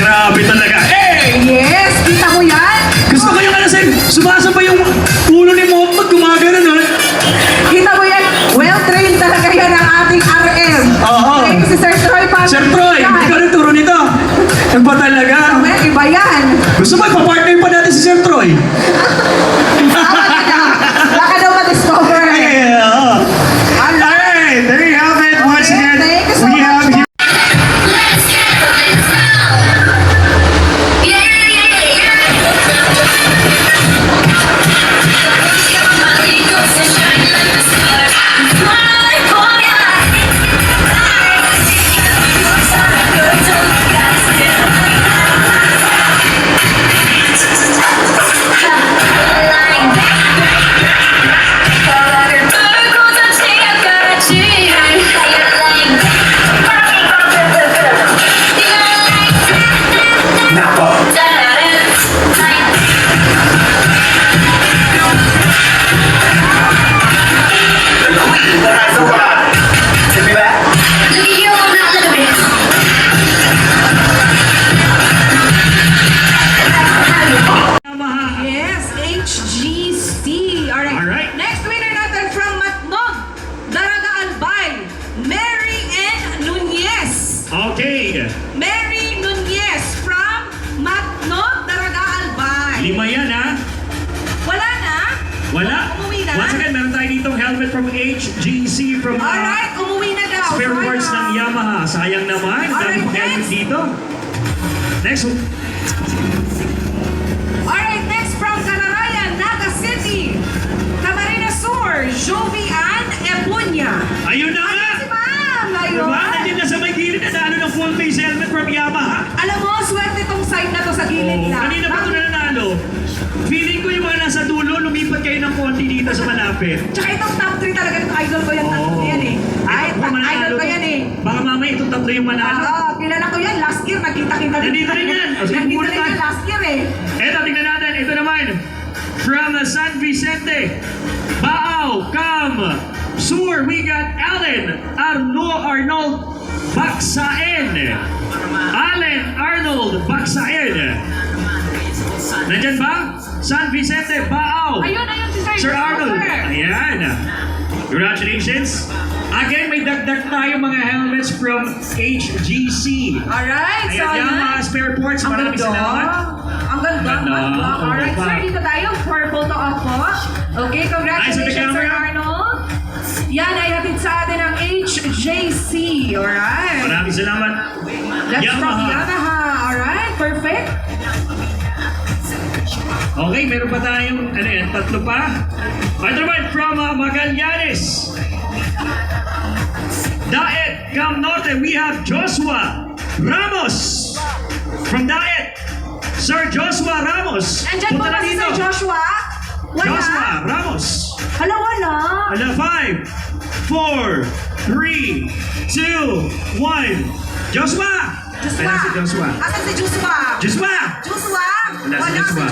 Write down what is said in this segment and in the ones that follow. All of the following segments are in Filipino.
Grabe talaga. Hey! Yes, kita mo yan? Gusto ko yung alasin. Sumasabay yung ulo ni Mom pag gumagano nun. Kita mo yan? Well-trained talaga yan ang ating RM. Oo. Okay, si Sir Troy pa. Sir Troy, ikaw rin turo nito. Ano ba talaga? Well, iba yan. Gusto mo, ipapartner pa natin si Sir Troy. Tama ka na. Wala ka daw ma-discover. Yeah. Alright, there you have it. Once again, thank you so we have much. here. Yes, HGC. Alright. Next winner natin from Matnog, Daraga Albay, Mary N. Nunez. Okay. Mary Nunez from Matnog, Daraga Albay. 5 yan, ha? Wala na? Wala. Umuwi na? Once again, meron tayo ditong helmet from HGC from Alright, umuwi na daw. spare parts ng Sayang. Yamaha. Sayang naman. Alright, Dami pang helmet next. dito. Next one. Alright, next from Canarayan, Naga City, Camarines Sur, Jovian Epunya. Ayun na nga! Si Ma'am! Ayun. Diba? Nandiyan na sa may gilid na ano ng full face helmet from Yamaha. Alam mo, swerte tong side na to sa gilid Oh, lang. kanina pa ito na nanalo. Feeling ko yung mga nasa dulo, lumipat kayo ng konti dito sa malapit. Tsaka itong top 3 talaga itong idol ko yung tatlo Oo. yan eh. Ay, Ito, mananalo idol ko to. yan eh. Baka mamaya itong tatlo yung manalo. Oo, kilala ko yan. Last year, nakita-kita Nandito rin yan. O, sige, Nandito muna rin tayo. yan last year eh. Eto, tingnan natin. Ito naman. From San Vicente, Baaw, Cam, Sur, we got Allen, Arnold, Baksain. Allen, Arnold, Baksain. Nandyan ba? San Vicente, Baaw. Ayun si Sir Arnold. Ayan. Congratulations. Again, may dagdag tayo mga helmets from HGC. Alright, so Ayan, yung mga yan. spare parts. Ang Maraming ganda. salamat. Ang ganda. Ganda. Alright, Oo, sir, pa. dito tayo for photo op po. Okay, congratulations, Nice with the Sir camera. Arnold. Yan ay hatid sa atin ng HJC. Alright. Maraming salamat. That's from Yamaha. Yamaha. Alright, perfect. Okay, meron pa tayong, ano yan, tatlo pa. Ito naman from Magallanes. Daet, Cam Norte, we have Joshua Ramos. From Daet, Sir Joshua Ramos. Nandyan po Punta na ba si dito. Sir Joshua? Wala? Joshua Ramos. Hala, wala. Ala, 5, 4, 3, 2, 1. Joshua! Joshua. Ayan si Joshua. Asan si Joshua? Joshua! Joshua? Wala si Joshua.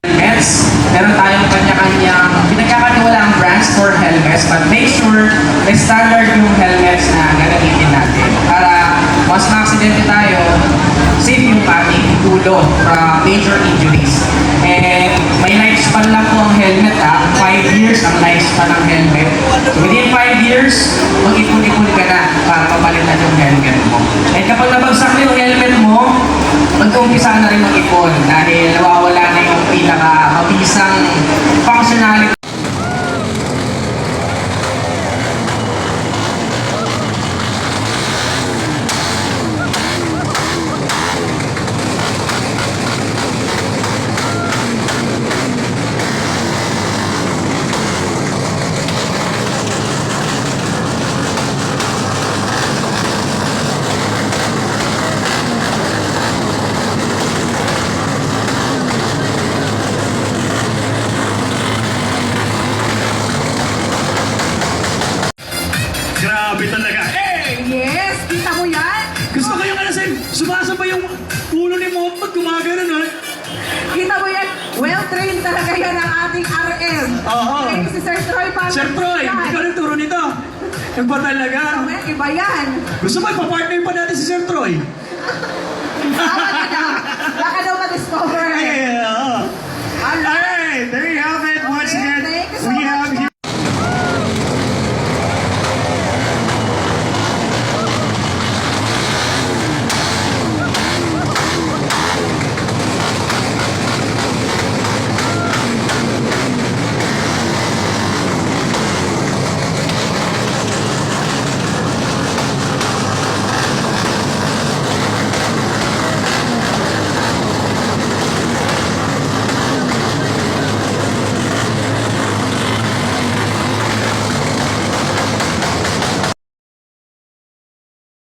Helmets, meron tayong kanya-kanyang pinagkakatiwalaang brands for helmets, but make sure may standard yung helmets na gagamitin natin para mas ma-aksidente tayo, safe yung ating ulo from major injuries. And may lifespan lang po ang helmet 5 years ang lifespan ng helmet. So within 5 years, mag-ipon-ipon ka na para mapalitan yung helmet mo. And kapag nabagsak na yung helmet mo, mag-umpisa na rin mag-ipon dahil nawawala na yung pinaka-mabisang functionality. Grabe talaga. Hey! Yes, kita mo yan? Gusto ko yung ano sa'yo, sumasabay yung ulo ni mo pag gumagano na. Kita mo yan? Well-trained talaga yan ang ating RM. Oo. Okay, si Sir Troy pa. Sir Troy, ikaw nagturo nito. Iba talaga. Iba yan. Gusto mo, ipapartner pa natin si Sir Troy. Baka daw ma-discover